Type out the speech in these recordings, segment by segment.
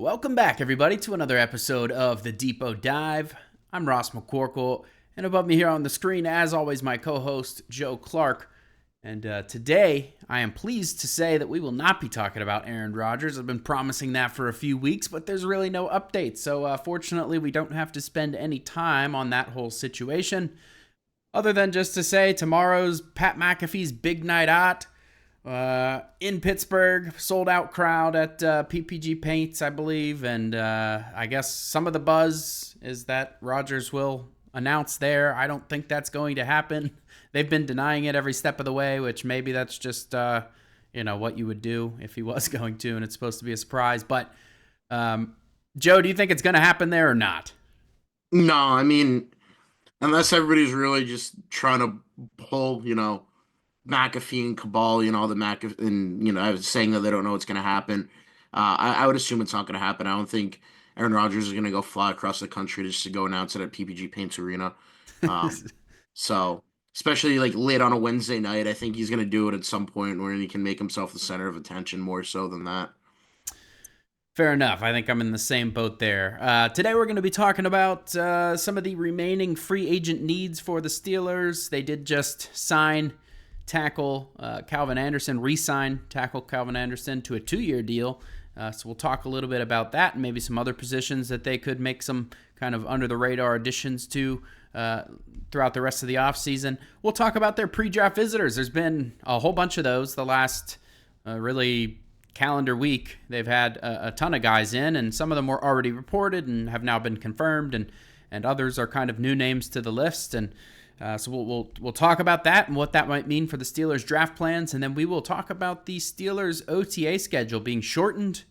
Welcome back, everybody, to another episode of the Depot Dive. I'm Ross McCorkle, and above me here on the screen, as always, my co-host, Joe Clark. And today, I am pleased to say that we will not be talking about Aaron Rodgers. I've been promising that for a few weeks, but there's really no update. So, fortunately, we don't have to spend any time on that whole situation, other than just to say tomorrow's Pat McAfee's Big Night Out. In Pittsburgh, sold out crowd at PPG Paints, I believe, and I guess some of the buzz is that Rodgers will announce there. I don't think that's going to happen. They've been denying it every step of the way, which maybe that's just what you would do if he was going to, and it's supposed to be a surprise. But Joe, do you think it's going to happen there or not? No, I mean, unless everybody's really just trying to pull, McAfee and Cabal, all the McAfee, and, I was saying that they don't know what's going to happen. I would assume it's not going to happen. I don't think Aaron Rodgers is going to go fly across the country just to go announce it at PPG Paints Arena. Um, so, especially like late on a Wednesday night, I think he's going to do it at some point where he can make himself the center of attention more so than that. Fair enough. I think I'm in the same boat there. Today we're going to be talking about some of the remaining free agent needs for the Steelers. They did just sign tackle Calvin Anderson, re-sign tackle Calvin Anderson to a 2-year deal. So we'll talk a little bit about that and maybe some other positions that they could make some kind of under-the-radar additions to throughout the rest of the offseason. We'll talk about their pre-draft visitors. There's been a whole bunch of those the last really calendar week. They've had a ton of guys in, and some of them were already reported and have now been confirmed, and others are kind of new names to the list. And so we'll talk about that and what that might mean for the Steelers' draft plans, and then we will talk about the Steelers' OTA schedule being shortened,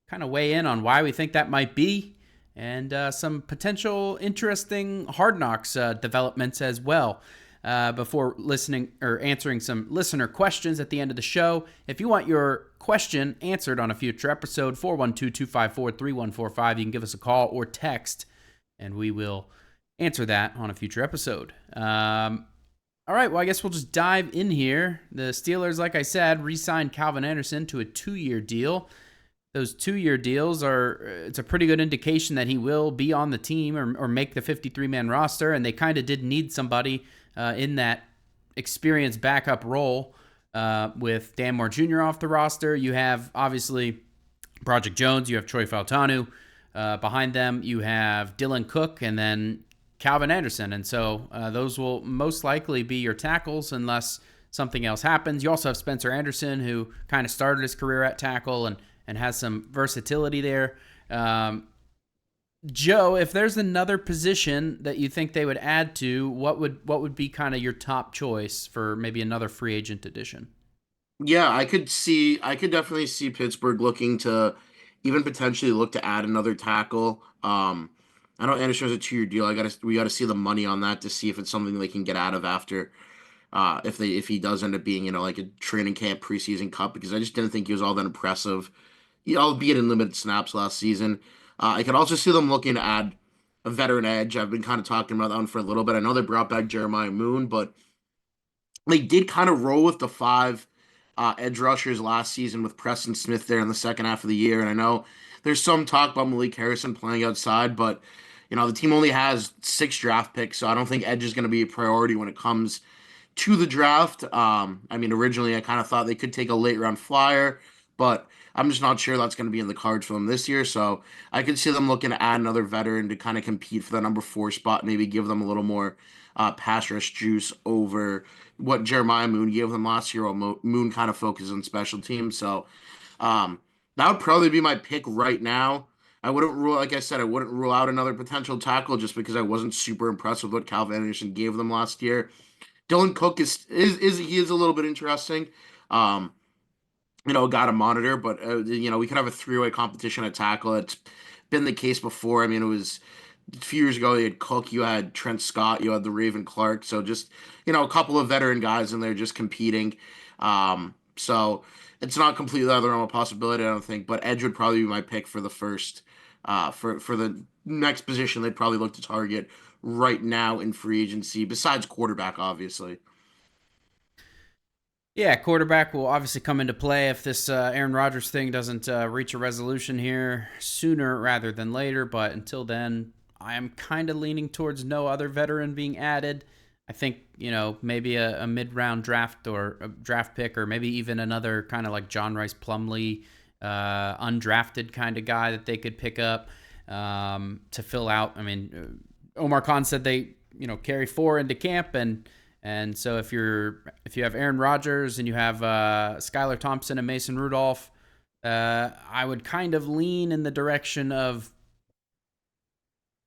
kind of weigh in on why we think that might be, and some potential interesting Hard Knocks developments as well. Before listening or answering some listener questions at the end of the show. If you want your question answered on a future episode, 412-254-3145, you can give us a call or text, and we will answer that on a future episode. All right, well, I guess we'll just dive in here. The Steelers, like I said, re-signed Calvin Anderson to a 2-year deal. Those 2-year deals it's a pretty good indication that he will be on the team or make the 53-man roster, and they kind of did need somebody in that experienced backup role with Dan Moore Jr. off the roster. You have, obviously, Project Jones. You have Troy Fautanu. Behind them, you have Dylan Cook and then Calvin Anderson. And so those will most likely be your tackles unless something else happens. You also have Spencer Anderson, who kind of started his career at tackle and has some versatility there. Joe, if there's another position that you think they would add to, what would be kind of your top choice for maybe another free agent addition? Yeah, I could definitely see Pittsburgh looking to even potentially look to add another tackle. I know Anderson's a 2-year deal. We gotta see the money on that to see if it's something they can get out of after if he does end up being, like a training camp preseason cup, because I just didn't think he was all that impressive, albeit in limited snaps last season. I could also see them looking to add a veteran edge. I've been kind of talking about that one for a little bit. I know they brought back Jeremiah Moon, but they did kind of roll with the five edge rushers last season with Preston Smith there in the second half of the year. And I know there's some talk about Malik Harrison playing outside, but the team only has 6 draft picks, so I don't think edge is going to be a priority when it comes to the draft. I mean, originally I kind of thought they could take a late round flyer, but I'm just not sure that's going to be in the cards for them this year. So I could see them looking to add another veteran to kind of compete for the number 4 spot, maybe give them a little more pass rush juice over what Jeremiah Moon gave them last year. While Moon kind of focuses on special teams, so that would probably be my pick right now. I wouldn't rule, like I said, I wouldn't rule out another potential tackle just because I wasn't super impressed with what Calvin Anderson gave them last year. Dylan Cook is he is a little bit interesting. Um, got to monitor, but we could have a 3-way competition at tackle. It's been the case before. I mean, it was a few years ago. You had Cook, you had Trent Scott, you had the Raven Clark. So just a couple of veteran guys in there just competing. So it's not completely out of the realm of possibility, I don't think. But edge would probably be my pick for the first. For the next position, they'd probably look to target right now in free agency, besides quarterback, obviously. Yeah, quarterback will obviously come into play if this Aaron Rodgers thing doesn't reach a resolution here sooner rather than later. But until then, I am kind of leaning towards no other veteran being added. I think, maybe a mid-round draft or a draft pick, or maybe even another kind of like John Rice Plumlee, undrafted kind of guy that they could pick up to fill out. I mean, Omar Khan said they, carry 4 into camp, and so if you have Aaron Rodgers and you have Skylar Thompson and Mason Rudolph, I would kind of lean in the direction of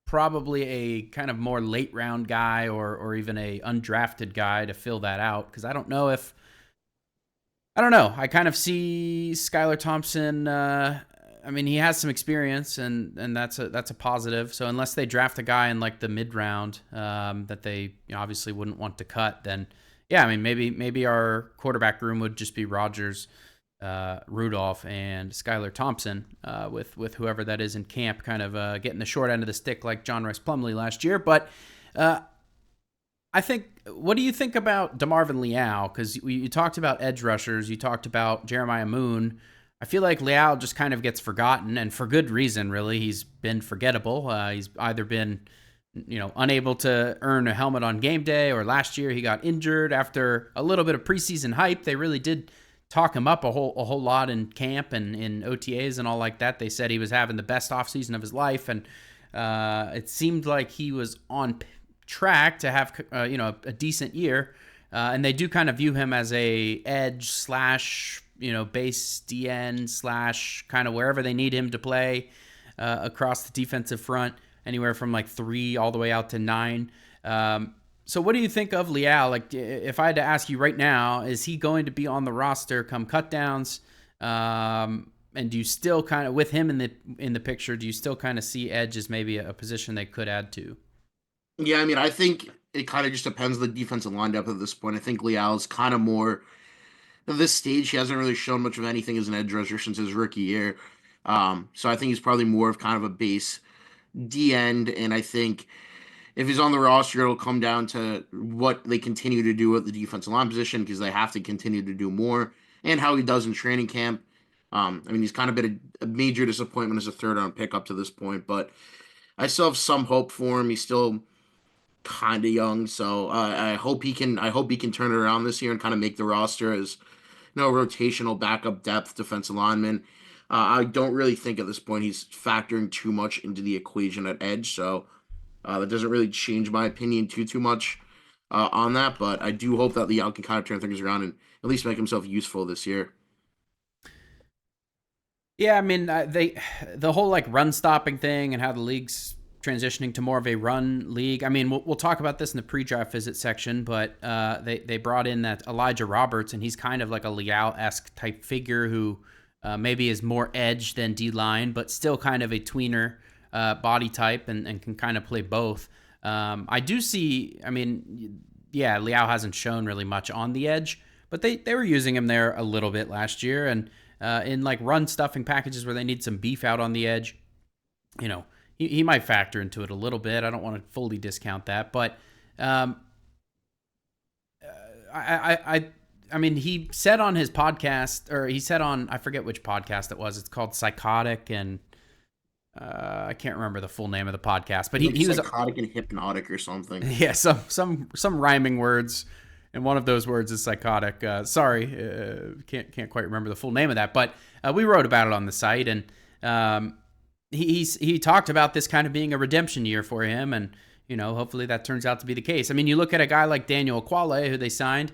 probably a kind of more late round guy, or even a undrafted guy to fill that out, because I don't know. I kind of see Skylar Thompson. I mean, he has some experience, and that's a positive. So unless they draft a guy in like the mid round that they obviously wouldn't want to cut, then yeah, I mean maybe our quarterback room would just be Rodgers, Rudolph, and Skylar Thompson, with whoever that is in camp, kind of getting the short end of the stick like John Rice Plumlee last year. But I think, what do you think about DeMarvin Leal? Because you talked about edge rushers, you talked about Jeremiah Moon. I feel like Leal just kind of gets forgotten, and for good reason, really. He's been forgettable. He's either been, unable to earn a helmet on game day, or last year he got injured after a little bit of preseason hype. They really did talk him up a whole lot in camp and in OTAs and all like that. They said he was having the best offseason of his life, and it seemed like he was on track to have a decent year, and they do kind of view him as a edge slash base DN slash kind of wherever they need him to play across the defensive front, anywhere from like 3 all the way out to 9. So what do you think of Leal? Like, if I had to ask you right now, is he going to be on the roster come cutdowns? And do you still kind of, with him in the picture, do you still kind of see edge as maybe a position they could add to? Yeah, I mean, I think it kind of just depends on the defensive line depth at this point. I think Leal is kind of more at this stage. He hasn't really shown much of anything as an edge rusher since his rookie year. So I think he's probably more of kind of a base D end, and I think if he's on the roster, it'll come down to what they continue to do at the defensive line position, because they have to continue to do more, and how he does in training camp. I mean, he's kind of been a major disappointment as a third round pick up to this point, but I still have some hope for him. He's still kind of young, so I hope he can. I hope he can turn it around this year and kind of make the roster as rotational backup depth defensive lineman. I don't really think at this point he's factoring too much into the equation at edge, so that doesn't really change my opinion too much on that. But I do hope that Leal can kind of turn things around and at least make himself useful this year. Yeah, I mean, the whole like run stopping thing and how the league's transitioning to more of a run league. I mean, we'll talk about this in the pre-draft visit section, but they brought in that Elijah Roberts, and he's kind of like a Leal-esque type figure who maybe is more edge than D-line, but still kind of a tweener body type, and can kind of play both. I do see, I mean, yeah, Leal hasn't shown really much on the edge, but they were using him there a little bit last year, and in like run stuffing packages where they need some beef out on the edge, he might factor into it a little bit. I don't want to fully discount that, but I mean, he said on his podcast, or he said on, I forget which podcast it was. It's called Psychotic, and I can't remember the full name of the podcast, but he was psychotic and hypnotic or something. Yeah, some rhyming words, and one of those words is psychotic. Sorry, can't quite remember the full name of that, but we wrote about it on the site, and he talked about this kind of being a redemption year for him, and hopefully that turns out to be the case. I mean, you look at a guy like Daniel Quale, who they signed.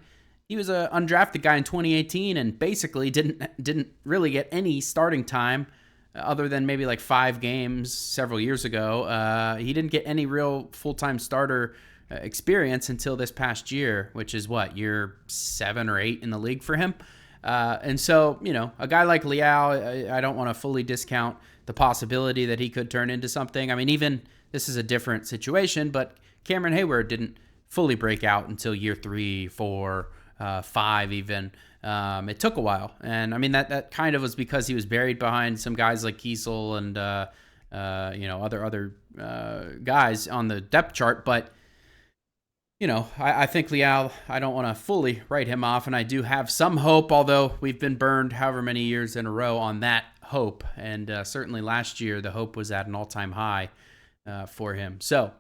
He was an undrafted guy in 2018, and basically didn't really get any starting time other than maybe like 5 games several years ago. He didn't get any real full-time starter experience until this past year, which is year 7 or 8 in the league for him. And so, a guy like Leal, I don't want to fully discount the possibility that he could turn into something. I mean, even this is a different situation, but Cameron Hayward didn't fully break out until year 3, 4, 5 even. It took a while. And I mean, that kind of was because he was buried behind some guys like Kiesel and, other guys on the depth chart. But I think Leal, I don't want to fully write him off, and I do have some hope, although we've been burned however many years in a row on that hope. And certainly last year, the hope was at an all-time high for him. So,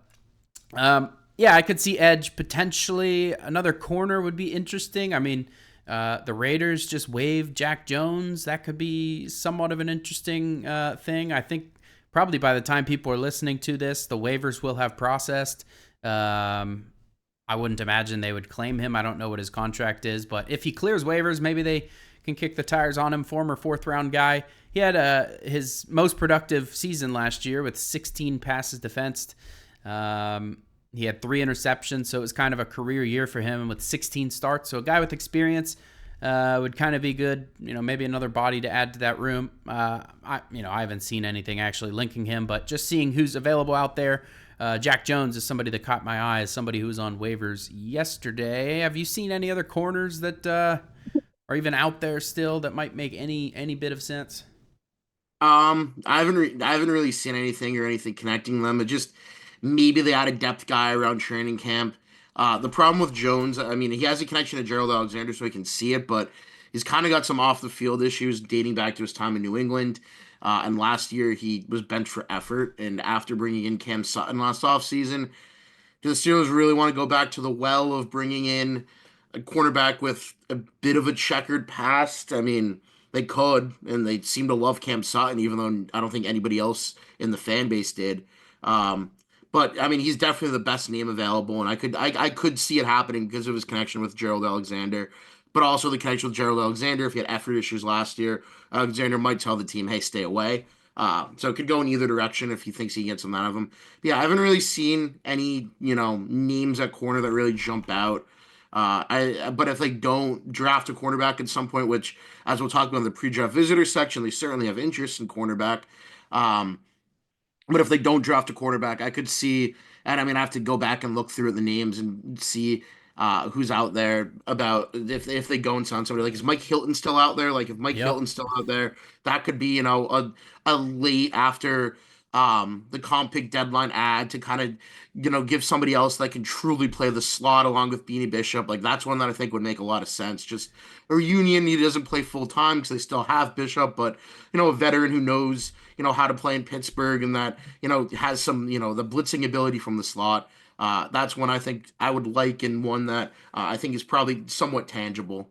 yeah, I could see edge potentially. Another corner would be interesting. I mean, the Raiders just waived Jack Jones. That could be somewhat of an interesting thing. I think probably by the time people are listening to this, the waivers will have processed. I wouldn't imagine they would claim him. I don't know what his contract is, but if he clears waivers, maybe they can kick the tires on him. Former fourth round guy. He had his most productive season last year with 16 passes defensed. He had 3 interceptions, so it was kind of a career year for him with 16 starts. So a guy with experience would kind of be good. Maybe another body to add to that room. I haven't seen anything actually linking him, but just seeing who's available out there. Jack Jones is somebody that caught my eye as somebody who was on waivers yesterday. Have you seen any other corners that are even out there still that might make any bit of sense? I haven't really seen anything or anything connecting them. It just maybe they had a depth guy around training camp. The problem with Jones, I mean, he has a connection to Gerald Alexander, so he can see it, but he's kind of got some off the field issues dating back to his time in New England. And last year he was benched for effort, and after bringing in Cam Sutton last offseason, do the Steelers really want to go back to the well of bringing in a cornerback with a bit of a checkered past? I mean, they could, and they seem to love Cam Sutton, even though I don't think anybody else in the fan base did. Um, but I mean, he's definitely the best name available, and I could see it happening because of his connection with Gerald Alexander, but also the connection with Gerald Alexander. If he had effort issues last year, Alexander might tell the team, "Hey, stay away." So it could go in either direction if he thinks he gets something out of him. But yeah, I haven't really seen any, names at corner that really jump out. But if they don't draft a cornerback at some point, which as we'll talk about in the pre-draft visitor section, they certainly have interest in cornerback. Um, but if they don't draft a quarterback, I could see, and I mean, I have to go back and look through the names and see who's out there about if they go and sign somebody. Like, is Mike Hilton still out there? Like, if Mike Yep. Hilton's still out there, that could be, a late after the comp pick deadline ad to kind of, give somebody else that can truly play the slot along with Beanie Bishop. Like, that's one that I think would make a lot of sense. Just a reunion. He doesn't play full time because they still have Bishop, but, a veteran who knows how to play in Pittsburgh and that, has some, the blitzing ability from the slot. That's one I think I would like and one that I think is probably somewhat tangible.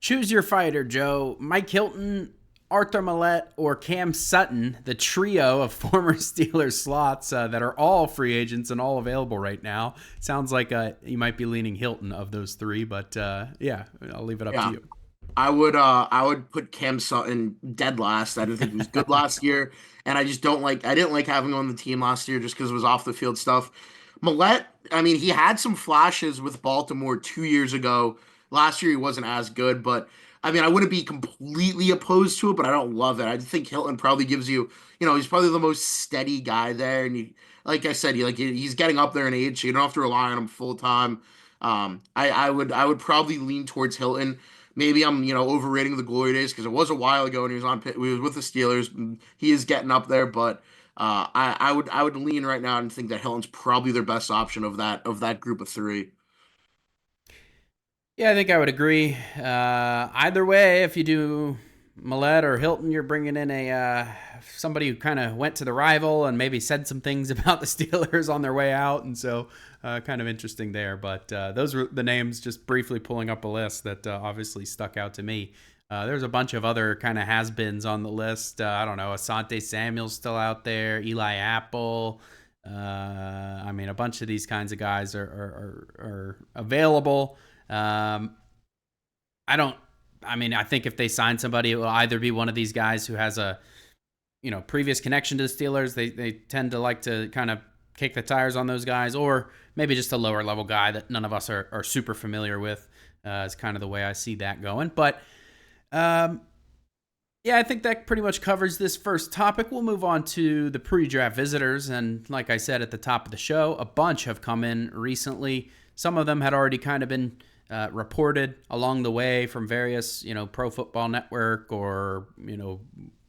Choose your fighter, Joe. Mike Hilton, Arthur Millette, or Cam Sutton, the trio of former Steelers slots that are all free agents and all available right now. Sounds like you might be leaning Hilton of those three, but yeah, I'll leave it up to Yeah. you. I would put Cam Sutton dead last. I didn't think he was good last year, and I didn't like having him on the team last year just because it was off the field stuff. Millette, I mean, he had some flashes with Baltimore 2 years ago. Last year he wasn't as good, but I mean, I wouldn't be completely opposed to it, but I don't love it. I think Hilton probably gives you, he's probably the most steady guy there, and like I said, he's getting up there in age, so you don't have to rely on him full time. I would probably lean towards Hilton. Maybe I'm, overrating the glory days because it was a while ago and he was with the Steelers. And he is getting up there, but I would lean right now and think that Hilton's probably their best option of that group of three. Yeah, I think I would agree. Either way, if you do Millette or Hilton, you're bringing in a somebody who kind of went to the rival and maybe said some things about the Steelers on their way out, and so kind of interesting there. But those were the names, just briefly pulling up a list that obviously stuck out to me. There's a bunch of other kind of has-beens on the list. I don't know, Asante Samuel's still out there, Eli Apple. I mean, a bunch of these kinds of guys are available. Um, I don't. I mean, I think if they sign somebody, it will either be one of these guys who has a previous connection to the Steelers. They tend to like to kind of kick the tires on those guys, or maybe just a lower level guy that none of us are super familiar with. Is kind of the way I see that going. But yeah, I think that pretty much covers this first topic. We'll move on to the pre-draft visitors, and like I said at the top of the show, a bunch have come in recently. Some of them had already kind of been reported along the way from various, Pro Football Network or,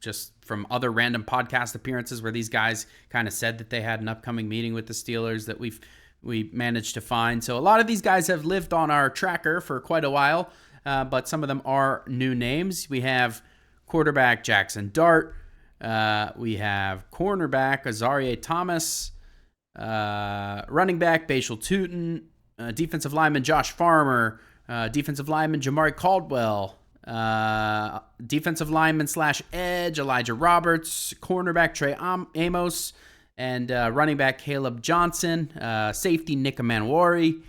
just from other random podcast appearances where these guys kind of said that they had an upcoming meeting with the Steelers that we've we managed to find. So a lot of these guys have lived on our tracker for quite a while, but some of them are new names. We have quarterback Jackson Dart. We have cornerback Azarie Thomas. Running back Bashal Tootin. Defensive lineman Josh Farmer. Defensive lineman Jamari Caldwell. Defensive lineman / edge Elijah Roberts. Cornerback Trey Amos. And running back Caleb Johnson. Safety Nick Amanwari.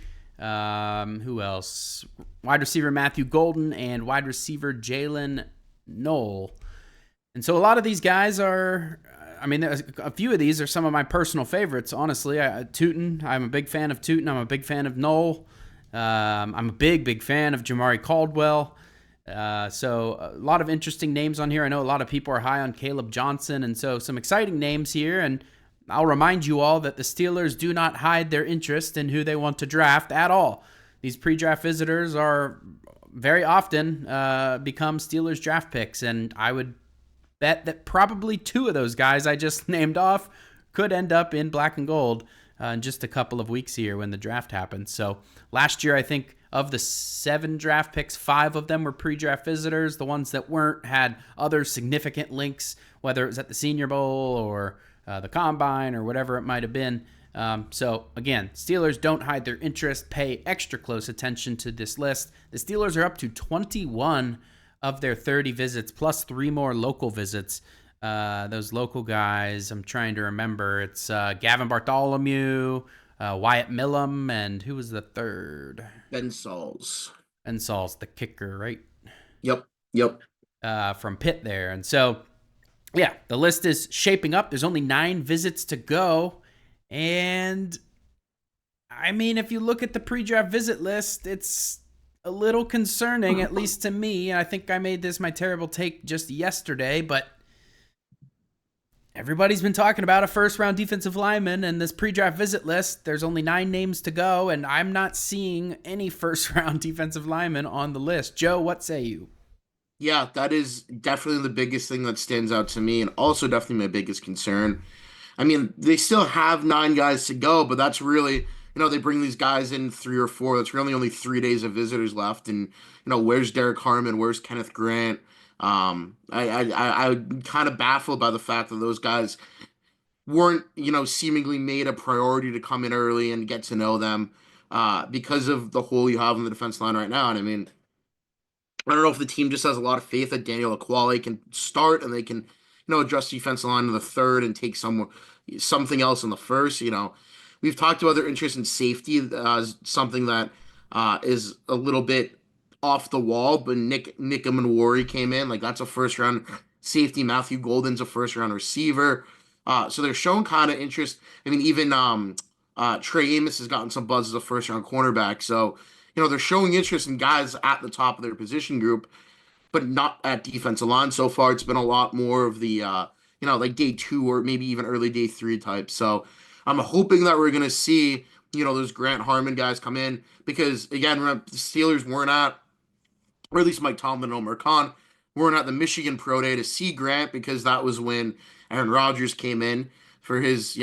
Who else? Wide receiver Matthew Golden and wide receiver Jalen Knoll. And so a lot of these guys are, a few of these are some of my personal favorites, honestly. Tootin, I'm a big fan of Tootin. I'm a big fan of Knoll. I'm a big fan of Jamari Caldwell. So a lot of interesting names on here. I know a lot of people are high on Caleb Johnson, and so some exciting names here. And I'll remind you all that the Steelers do not hide their interest in who they want to draft at all. These pre-draft visitors are very often become Steelers draft picks, and I would bet that probably 2 of those guys I just named off could end up in black and gold in just a couple of weeks here when the draft happens. So last year, I think of the 7 draft picks, 5 of them were pre-draft visitors. The ones that weren't had other significant links, whether it was at the Senior Bowl or the Combine or whatever it might have been. So again, Steelers don't hide their interest. Pay extra close attention to this list. The Steelers are up to 21 of their 30 visits, plus 3 more local visits. Those local guys, I'm trying to remember. It's Gavin Bartholomew, Wyatt Millum, and who was the third? Ben Sauls. Ben Sauls, the kicker, right? Yep. From Pitt there. And so, yeah, the list is shaping up. There's only 9 visits to go. And, if you look at the pre-draft visit list, it's a little concerning, at least to me. I think I made this my terrible take just yesterday, but everybody's been talking about a first-round defensive lineman, and this pre-draft visit list, there's only 9 names to go, and I'm not seeing any first-round defensive lineman on the list. Joe, what say you? Yeah, that is definitely the biggest thing that stands out to me, and also definitely my biggest concern. They still have 9 guys to go, but that's really, they bring these guys in 3 or 4. That's really only 3 days of visitors left. And, where's Derek Harmon? Where's Kenneth Grant? I'm kind of baffled by the fact that those guys weren't, seemingly made a priority to come in early and get to know them because of the hole you have in the defense line right now. And I don't know if the team just has a lot of faith that Daniel Akwale can start and they can, adjust the defensive line in the 3rd and take something else in the 1st. We've talked about their interest in safety as something that is a little bit off the wall, but Nick Amanwari came in. Like, that's a first-round safety. Matthew Golden's a first-round receiver. So they're showing kind of interest. Even Trey Amos has gotten some buzz as a first-round cornerback. So, they're showing interest in guys at the top of their position group, but not at defensive line. So far, it's been a lot more of the, like day 2 or maybe even early day 3 type. So I'm hoping that we're going to see, those Grant Harmon guys come in because, again, the Steelers weren't at, or at least Mike Tomlin and Omar Khan weren't at the Michigan Pro Day to see Grant because that was when Aaron Rodgers came in for his,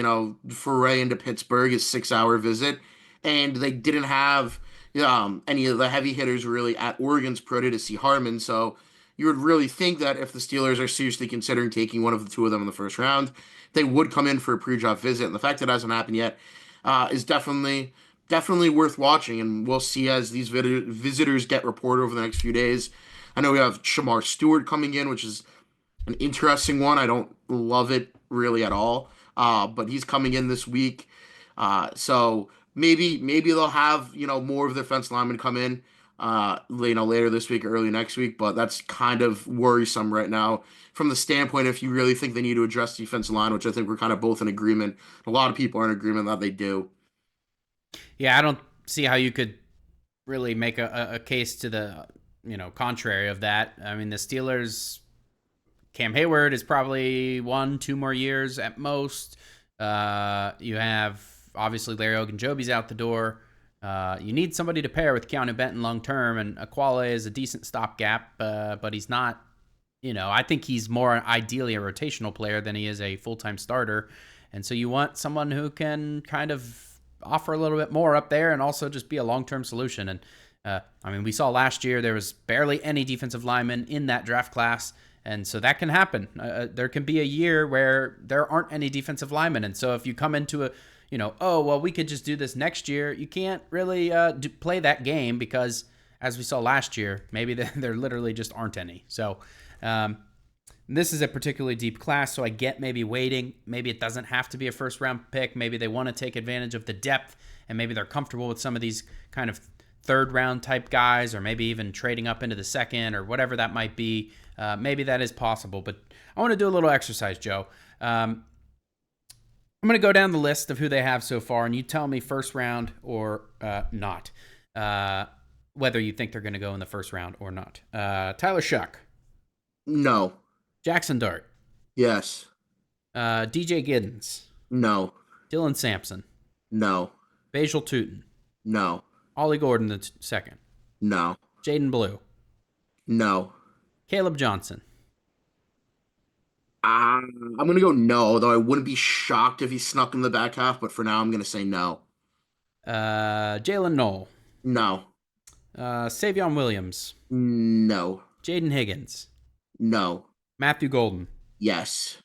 foray into Pittsburgh, his 6-hour visit. And they didn't have any of the heavy hitters really at Oregon's Pro Day to see Harmon. So you would really think that if the Steelers are seriously considering taking one of the 2 of them in the 1st round, they would come in for a pre-draft visit. And the fact that it hasn't happened yet is definitely worth watching. And we'll see as these visitors get reported over the next few days. I know we have Shamar Stewart coming in, which is an interesting one. I don't love it really at all, but he's coming in this week. So maybe they'll have more of their defense linemen come in later this week or early next week, but that's kind of worrisome right now from the standpoint if you really think they need to address defensive line, which I think we're kind of both in agreement. A lot of people are in agreement that they do. Yeah, I don't see how you could really make a case to the contrary of that. The Steelers, Cam Hayward is probably 1-2 more years at most. You have obviously Larry Ogunjobi's out the door. You need somebody to pair with Keanu Benton long term, and Akwale is a decent stopgap, but he's not. I think he's more ideally a rotational player than he is a full-time starter, and so you want someone who can kind of offer a little bit more up there and also just be a long-term solution. And we saw last year there was barely any defensive linemen in that draft class. And so that can happen. There can be a year where there aren't any defensive linemen. And so if you come into we could just do this next year, you can't really play that game because, as we saw last year, maybe there literally just aren't any. So this is a particularly deep class, so I get maybe waiting. Maybe it doesn't have to be a first-round pick. Maybe they want to take advantage of the depth, and maybe they're comfortable with some of these kind of third-round type guys, or maybe even trading up into the second or whatever that might be. Maybe that is possible, but I want to do a little exercise, Joe. I'm going to go down the list of who they have so far, and you tell me first round or not, whether you think they're going to go in the first round or not. Tyler Shuck. No. Jackson Dart. Yes. DJ Giddens. No. Dylan Sampson. No. Bajal Tootin. No. Ollie Gordon the second. No. Jaden Blue. No. Caleb Johnson. I'm going to go no, although I wouldn't be shocked if he snuck in the back half, but for now I'm going to say no. Jalen Knoll. No. Savion Williams. No. Jaden Higgins. No. Matthew Golden. Yes.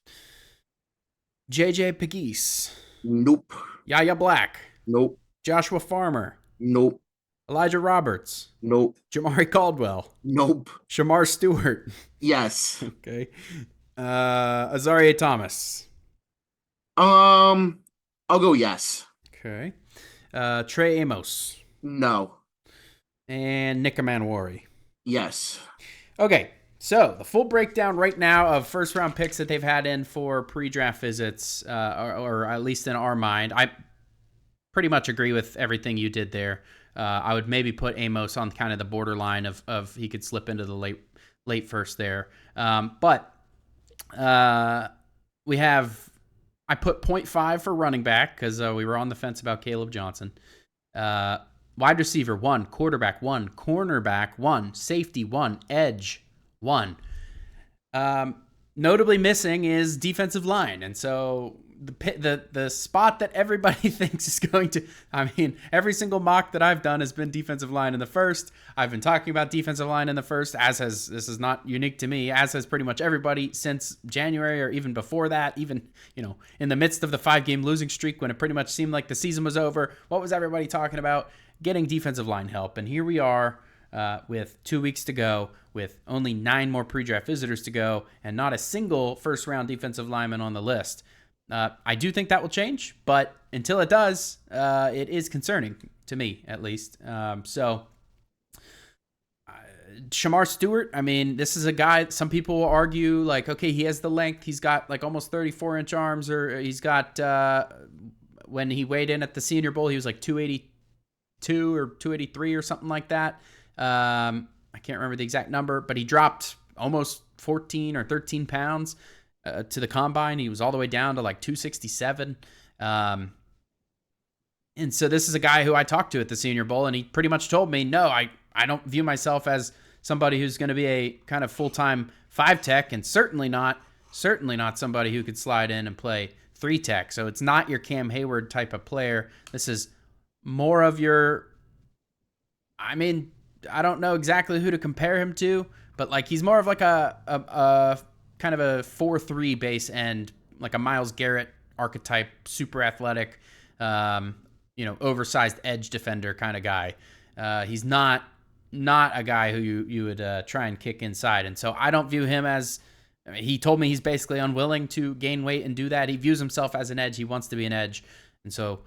JJ Pegues. Nope. Yaya Black. Nope. Joshua Farmer. Nope. Elijah Roberts. Nope. Jamari Caldwell. Nope. Shamar Stewart. Yes. Okay. Azaria Thomas. I'll go yes. Okay. Trey Amos. No. And Nick Manwari. Yes. Okay. So the full breakdown right now of first round picks that they've had in for pre-draft visits, or at least in our mind. I pretty much agree with everything you did there. I would maybe put Amos on kind of the borderline of he could slip into the late first there. But we have, I put 0.5 for running back because we were on the fence about Caleb Johnson. Wide receiver 1, quarterback 1, cornerback 1, safety 1, edge 1. Notably missing is defensive line, and so the spot that everybody thinks is going to, every single mock that I've done has been defensive line in the first. I've been talking about defensive line in the first, this is not unique to me, as has pretty much everybody since January or even before that, even, in the midst of the 5-game losing streak when it pretty much seemed like the season was over. What was everybody talking about? Getting defensive line help. And here we are with 2 weeks to go, with only 9 more pre-draft visitors to go, and not a single first-round defensive lineman on the list. I do think that will change, but until it does, it is concerning to me, at least. Shamar Stewart, this is a guy, some people will argue, like, okay, he has the length. He's got, like, almost 34-inch arms, or he's got, when he weighed in at the Senior Bowl, he was, like, 282 or 283 or something like that. I can't remember the exact number, but he dropped almost 14 or 13 pounds to the combine. He was all the way down to like 267. And so this is a guy who I talked to at the Senior Bowl, and he pretty much told me, no, I don't view myself as somebody who's going to be a kind of full-time 5-tech, and certainly not somebody who could slide in and play 3-tech. So it's not your Cam Hayward type of player. This is more of your, I don't know exactly who to compare him to, but like he's more of like a kind of a 4-3 base end, like a Myles Garrett archetype, super athletic, oversized edge defender kind of guy. He's not a guy who you would try and kick inside. And so I don't view him as, he told me he's basically unwilling to gain weight and do that. He views himself as an edge. He wants to be an edge. And so,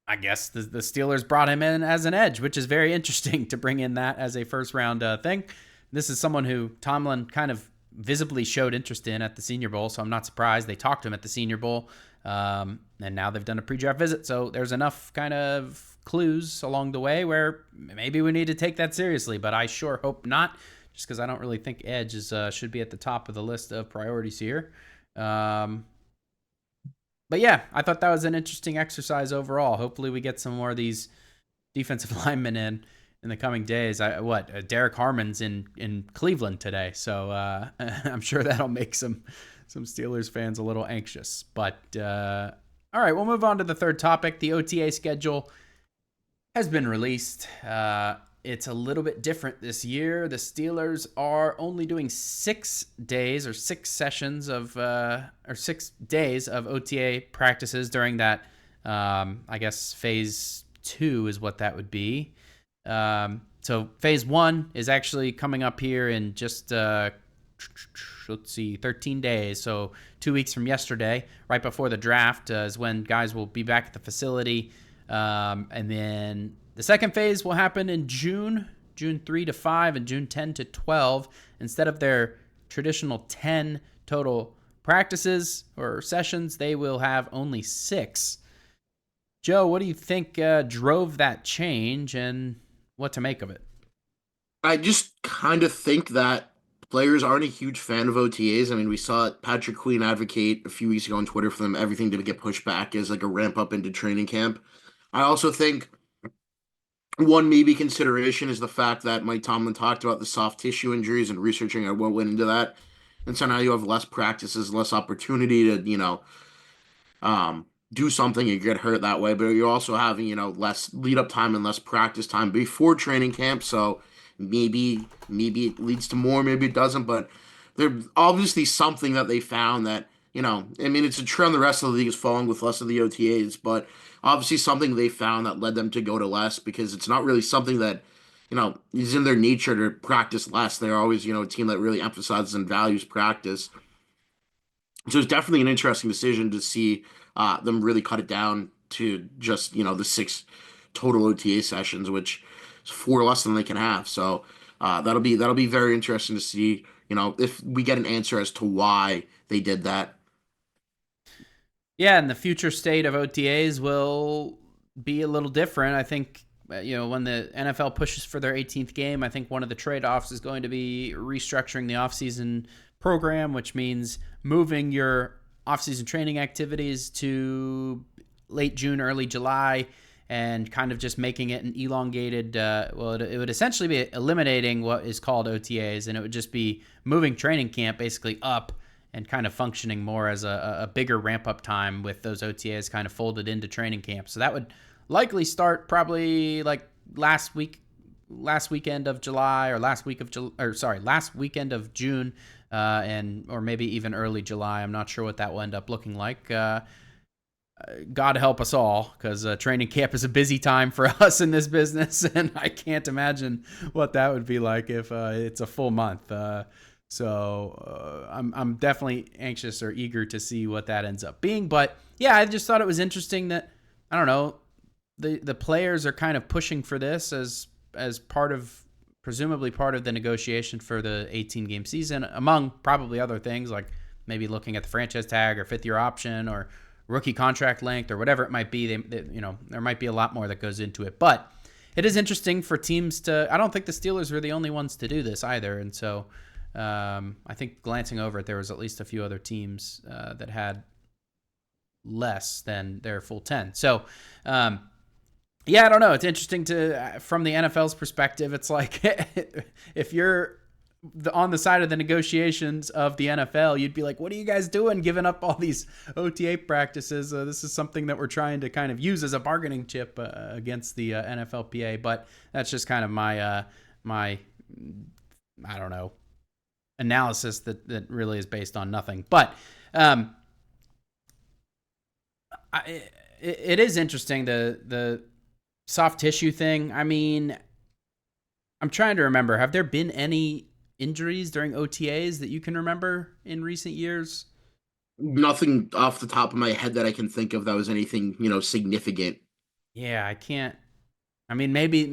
I guess the Steelers brought him in as an edge, which is very interesting to bring in that as a first-round thing. This is someone who Tomlin kind of visibly showed interest in at the Senior Bowl, so I'm not surprised. They talked to him at the Senior Bowl, and now they've done a pre-draft visit, so there's enough kind of clues along the way where maybe we need to take that seriously, but I sure hope not, just because I don't really think edge should be at the top of the list of priorities here. But yeah, I thought that was an interesting exercise overall. Hopefully we get some more of these defensive linemen in the coming days. Derek Harmon's in Cleveland today, so I'm sure that'll make some Steelers fans a little anxious. But All right, we'll move on to the third topic. The OTA schedule has been released. It's a little bit different this year. The Steelers are only doing 6 days or 6 sessions of or 6 days of OTA practices during that. I guess phase 2 is what that would be. So phase 1 is actually coming up here in just let's see, 13 days. So 2 weeks from yesterday, right before the draft, is when guys will be back at the facility. And then the second phase will happen in June 3 to 5 and June 10 to 12. Instead of their traditional 10 total practices or sessions, they will have only 6. Joe, what do you think drove that change and what to make of it? I just kind of think that players aren't a huge fan of OTAs. I mean, we saw Patrick Queen advocate a few weeks ago on Twitter for them everything to get pushed back as like a ramp up into training camp. I also think one maybe consideration is the fact that Mike Tomlin talked about the soft tissue injuries and researching what went into that. And so now you have less practices, less opportunity to, do something and get hurt that way. But you're also having, less lead up time and less practice time before training camp. So maybe it leads to more, maybe it doesn't. But there's obviously something that they found that, I mean, it's a trend the rest of the league is following with less of the OTAs, but obviously something they found that led them to go to less because it's not really something that, is in their nature to practice less. They're always, a team that really emphasizes and values practice. So it's definitely an interesting decision to see them really cut it down to just the 6 total OTA sessions, which is 4 less than they can have. So that'll be very interesting to see. If we get an answer as to why they did that. Yeah, and the future state of OTAs will be a little different. I think when the NFL pushes for their 18th game, I think one of the trade-offs is going to be restructuring the offseason program, which means moving your offseason training activities to late June, early July, and kind of just making it an elongated, it would essentially be eliminating what is called OTAs, and it would just be moving training camp basically up and kind of functioning more as a bigger ramp-up time with those OTAs kind of folded into training camp. So that would likely start probably like last weekend of July or last weekend of June, or maybe even early July. I'm not sure what that will end up looking like. God help us all, because training camp is a busy time for us in this business, and I can't imagine what that would be like if it's a full month. So I'm definitely anxious or eager to see what that ends up being. But yeah, I just thought it was interesting that, I don't know, the players are kind of pushing for this as presumably part of the negotiation for the 18-game season, among probably other things like maybe looking at the franchise tag or 5th-year option or rookie contract length or whatever it might be. There might be a lot more that goes into it. But it is interesting for teams to – I don't think the Steelers were the only ones to do this either. And so I think glancing over it, there was at least a few other teams that had less than their full 10. So, yeah, I don't know. It's interesting from the NFL's perspective. It's like if you're on the side of the negotiations of the NFL, you'd be like, what are you guys doing giving up all these OTA practices? This is something that we're trying to kind of use as a bargaining chip against the NFLPA. But that's just kind of my I don't know, analysis that really is based on nothing. But it is interesting, the soft tissue thing. I mean, I'm trying to remember. Have there been any injuries during OTAs that you can remember in recent years? Nothing off the top of my head that I can think of that was anything, significant. Yeah, I can't. I mean, maybe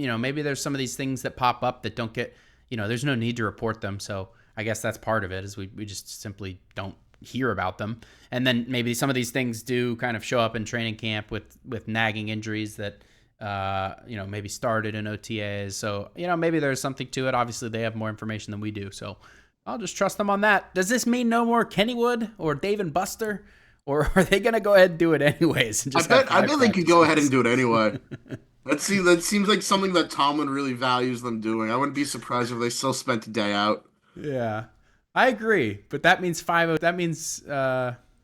there's some of these things that pop up that don't get, there's no need to report them. So I guess that's part of it, is we just simply don't hear about them. And then maybe some of these things do kind of show up in training camp with nagging injuries that, maybe started in OTAs. So, maybe there's something to it. Obviously, they have more information than we do. So I'll just trust them on that. Does this mean no more Kennywood or Dave and Buster? Or are they going to go ahead and do it anyways? And just I bet they could go ahead and do it anyway. That seems like something that Tomlin really values them doing. I wouldn't be surprised if they still spent a day out. Yeah, I agree. But that means 5. That means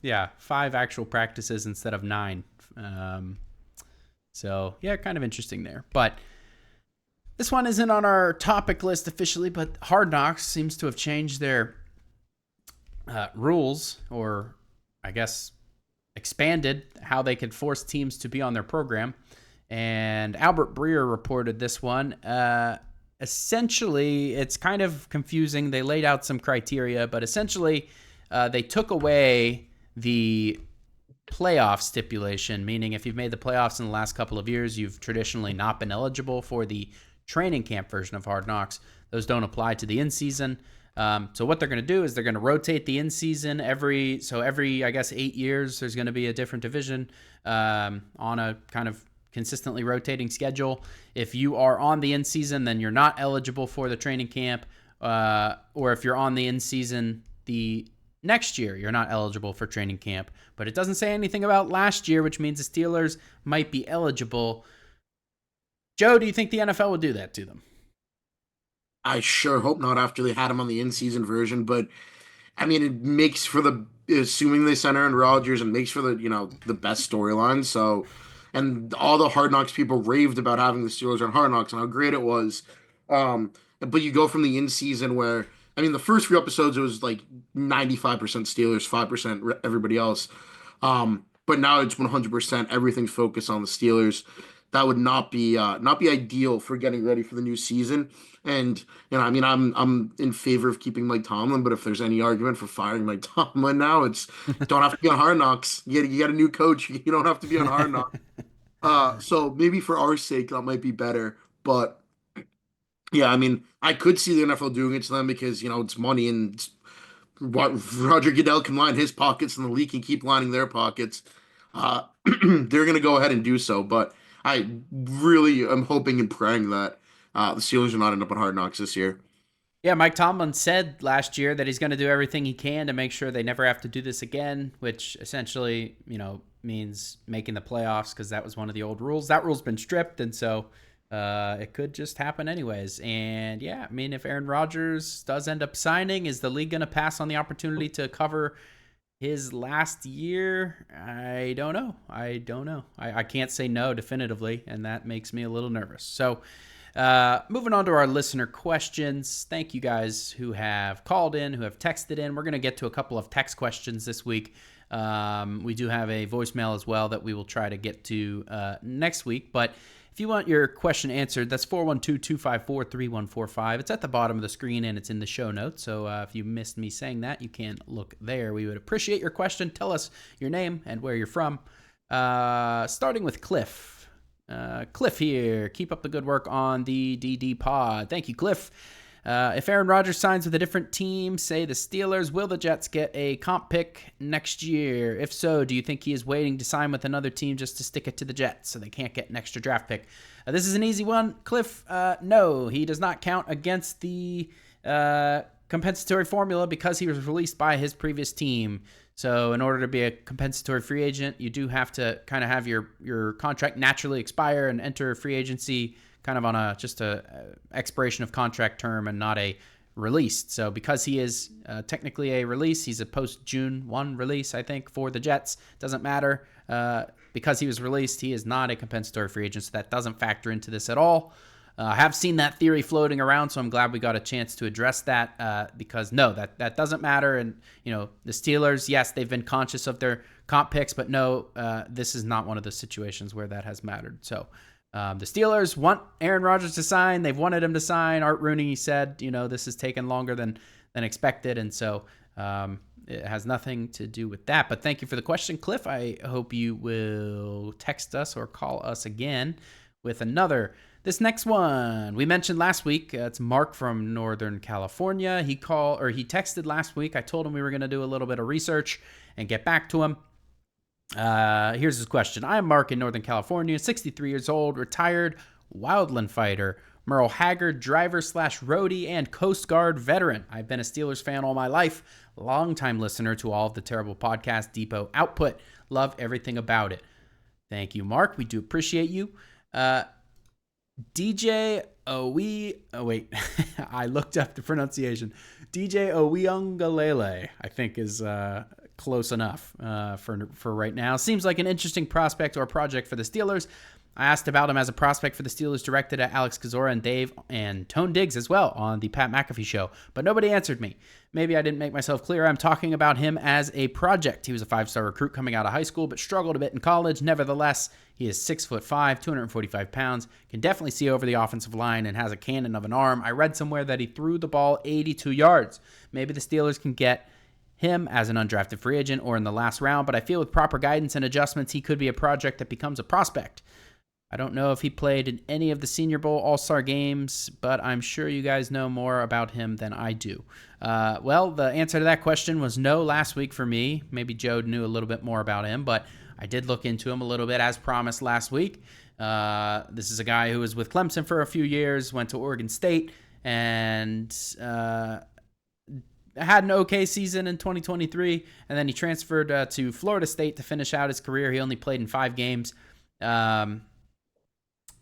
Yeah, 5 actual practices instead of 9. So yeah, kind of interesting there. But this one isn't on our topic list officially, but Hard Knocks seems to have changed their rules, or I guess expanded how they could force teams to be on their program. And Albert Breer reported this one. Essentially, it's kind of confusing. They laid out some criteria, but essentially, they took away the playoff stipulation, meaning if you've made the playoffs in the last couple of years, you've traditionally not been eligible for the training camp version of Hard Knocks. Those don't apply to the in-season. So what they're going to do is they're going to rotate the in-season every I guess 8 years. There's going to be a different division on a kind of consistently rotating schedule. If you are on the in-season, then you're not eligible for the training camp, or if you're on the in-season the next year, you're not eligible for training camp. But it doesn't say anything about last year, which means the Steelers might be eligible. Joe, do you think the NFL would do that to them? I sure hope not after they had him on the in-season version, but I mean, it makes for assuming they send Aaron Rodgers, and makes for the best storyline. So, and all the Hard Knocks people raved about having the Steelers on Hard Knocks and how great it was. But you go from the in season where, I mean, the first few episodes it was like 95% Steelers, 5% everybody else. But now it's 100% everything focused on the Steelers. That would not be ideal for getting ready for the new season. And I mean, I'm in favor of keeping Mike Tomlin, but if there's any argument for firing Mike Tomlin now, it's don't have to be on Hard Knocks. You get a new coach. You don't have to be on Hard Knocks. So maybe for our sake that might be better. But yeah, I mean, I could see the NFL doing it to them because it's money, and what Roger Goodell can line his pockets and the league can keep lining their pockets. They're going to go ahead and do so. But I really am hoping and praying that the Steelers will not end up on Hard Knocks this year. Yeah, Mike Tomlin said last year that he's going to do everything he can to make sure they never have to do this again, which essentially, means making the playoffs, because that was one of the old rules. That rule's been stripped, and so it could just happen anyways. And yeah, I mean, if Aaron Rodgers does end up signing, is the league going to pass on the opportunity to cover his last year? I don't know. I can't say no definitively, and that makes me a little nervous. So moving on to our listener questions. Thank you guys who have called in, who have texted in. We're going to get to a couple of text questions this week. We do have a voicemail as well that we will try to get to next week. But if you want your question answered, that's 412-254-3145. It's at the bottom of the screen, and it's in the show notes. So if you missed me saying that, you can look there. We would appreciate your question. Tell us your name and where you're from. Starting with Cliff. Cliff here. Keep up the good work on the DD pod. Thank you, Cliff. If Aaron Rodgers signs with a different team, say the Steelers, will the Jets get a comp pick next year? If so, do you think he is waiting to sign with another team just to stick it to the Jets so they can't get an extra draft pick? This is an easy one, Cliff. No, he does not count against the compensatory formula because he was released by his previous team. So in order to be a compensatory free agent, you do have to kind of have your contract naturally expire and enter free agency kind of on a expiration of contract term and not a release. So because he is technically a release, he's a post-June 1 release, I think, for the Jets. Doesn't matter. Because he was released, he is not a compensatory free agent, so that doesn't factor into this at all. I have seen that theory floating around, so I'm glad we got a chance to address that because, no, that doesn't matter. And, the Steelers, yes, they've been conscious of their comp picks, but no, this is not one of the situations where that has mattered. So the Steelers want Aaron Rodgers to sign. They've wanted him to sign. Art Rooney said, this has taken longer than expected, and so it has nothing to do with that. But thank you for the question, Cliff. I hope you will text us or call us again with another. This next one we mentioned last week. It's Mark from Northern California. He texted last week. I told him we were going to do a little bit of research and get back to him. Here's his question. I am Mark in Northern California, 63 years old, retired wildland fighter, Merle Haggard driver / roadie, and Coast Guard veteran. I've been a Steelers fan all my life, longtime listener to all of the terrible podcast Depot output. Love everything about it. Thank you, Mark. We do appreciate you. DJ I looked up the pronunciation. DJ Oweungalele, I think is close enough for right now. Seems like an interesting prospect or project for the Steelers. I asked about him as a prospect for the Steelers, directed at Alex Kozora and Dave and Tone Diggs as well on the Pat McAfee show, but nobody answered me. Maybe I didn't make myself clear. I'm talking about him as a project. He was a 5-star recruit coming out of high school, but struggled a bit in college. Nevertheless, he is 6'5", 245 pounds, can definitely see over the offensive line, and has a cannon of an arm. I read somewhere that he threw the ball 82 yards. Maybe the Steelers can get him as an undrafted free agent or in the last round, but I feel with proper guidance and adjustments, he could be a project that becomes a prospect. I don't know if he played in any of the Senior Bowl All-Star games, but I'm sure you guys know more about him than I do. Well, the answer to that question was no last week for me. Maybe Joe knew a little bit more about him, but I did look into him a little bit as promised last week. This is a guy who was with Clemson for a few years, went to Oregon State, and had an okay season in 2023, and then he transferred to Florida State to finish out his career. He only played in 5 games.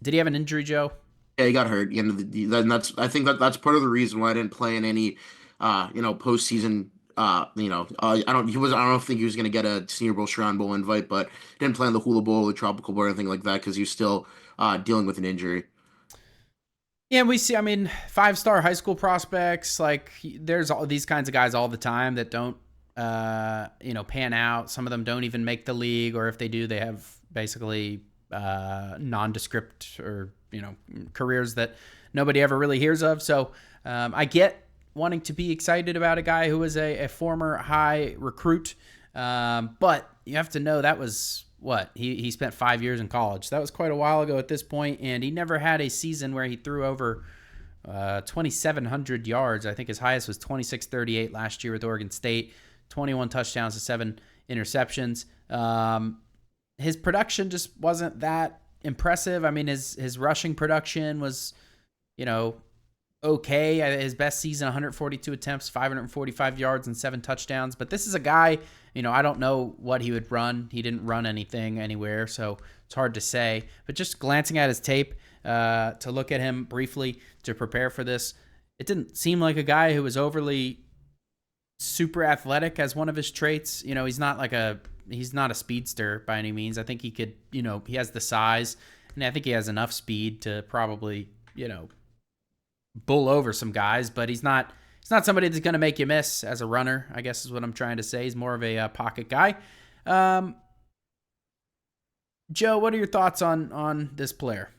Did he have an injury, Joe? Yeah, he got hurt. Then I think that's part of the reason why I didn't play in any, postseason. I don't think he was going to get a Senior Bowl, Shrine Bowl invite, but didn't play in the Hula Bowl, the Tropical Bowl, or anything like that because he was still dealing with an injury. Yeah, we see, 5-star high school prospects, like, there's all these kinds of guys all the time that don't, pan out. Some of them don't even make the league, or if they do, they have basically nondescript or, careers that nobody ever really hears of. So I get wanting to be excited about a guy who was a former high recruit, but you have to know that was what he spent 5 years in college. That was quite a while ago at this point, and he never had a season where he threw over 2,700 yards. I think his highest was 2,638 last year with Oregon State, 21 touchdowns to 7 interceptions. His production just wasn't that impressive. His rushing production was, okay. His best season, 142 attempts, 545 yards, and 7 touchdowns. But this is a guy, I don't know what he would run. He didn't run anything anywhere, so it's hard to say. But just glancing at his tape, to look at him briefly to prepare for this, it didn't seem like a guy who was overly super athletic as one of his traits. He's not a speedster by any means. I think he could, he has the size, and I think he has enough speed to probably, bull over some guys, but he's not somebody that's going to make you miss as a runner, I guess is what I'm trying to say. He's more of a pocket guy. Joe, what are your thoughts on this player?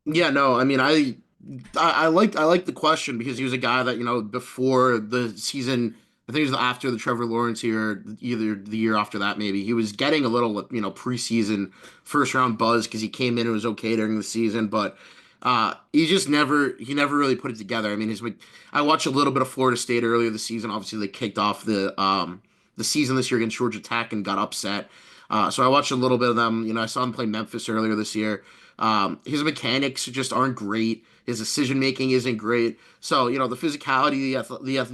Yeah, no, I like the question because he was a guy that before the season. I think it was after the Trevor Lawrence year, either the year after that maybe. He was getting a little preseason first round buzz because he came in and was okay during the season, but he never really put it together. I watched a little bit of Florida State earlier this season. Obviously, they kicked off the season this year against Georgia Tech and got upset. So I watched a little bit of them. I saw him play Memphis earlier this year. His mechanics just aren't great. His decision making isn't great. So the physicality,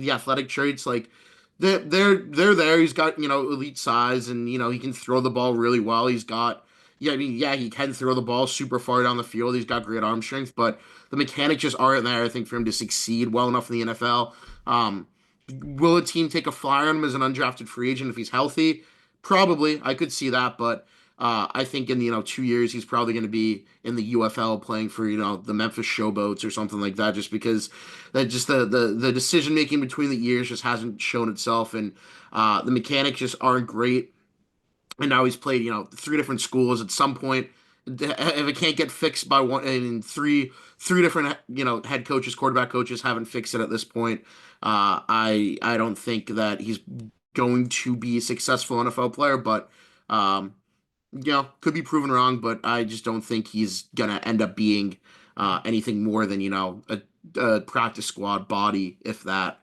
the athletic traits, like they're there. He's got elite size, and he can throw the ball really well. He's got he can throw the ball super far down the field. He's got great arm strength, but the mechanics just aren't there, I think, for him to succeed well enough in the NFL. Will a team take a flyer on him as an undrafted free agent if he's healthy? Probably. I could see that, but I think in 2 years he's probably going to be in the UFL playing for the Memphis Showboats or something like that, just because the decision making between the years just hasn't shown itself, and the mechanics just aren't great. And now he's played 3 different schools. At some point, if it can't get fixed by one, and three different head coaches, quarterback coaches haven't fixed it at this point, I don't think that he's going to be a successful NFL player, but could be proven wrong, but I just don't think he's gonna end up being anything more than a practice squad body, if that.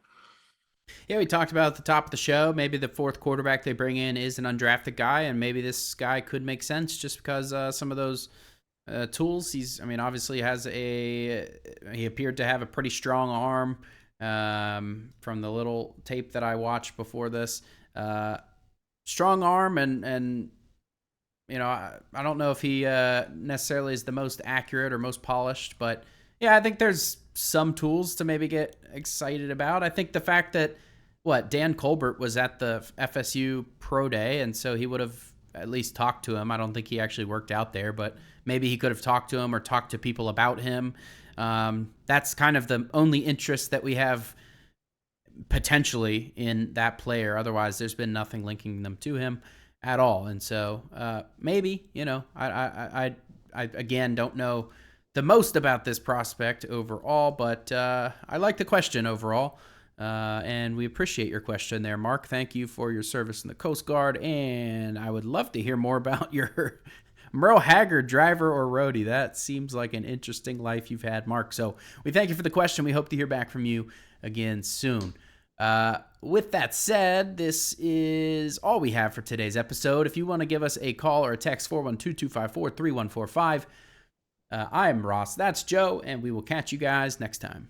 Yeah, we talked about at the top of the show. Maybe the 4th quarterback they bring in is an undrafted guy, and maybe this guy could make sense just because some of those tools. Obviously he appeared to have a pretty strong arm from the little tape that I watched before this. Strong arm, and I don't know if he necessarily is the most accurate or most polished, but yeah, I think there's some tools to maybe get excited about. I think the fact that what, Dan Colbert was at the FSU Pro Day, and so he would have at least talked to him. I don't think he actually worked out there, but maybe he could have talked to him or talked to people about him. That's kind of the only interest that we have potentially in that player. Otherwise, there's been nothing linking them to him at all. And so maybe, I again don't know the most about this prospect overall, but I like the question overall. And we appreciate your question there, Mark. Thank you for your service in the Coast Guard. And I would love to hear more about your Merle Haggard, driver or roadie. That seems like an interesting life you've had, Mark. So we thank you for the question. We hope to hear back from you again soon. With that said, this is all we have for today's episode. If you want to give us a call or a text, 412-254-3145. I'm Ross, that's Joe, and we will catch you guys next time.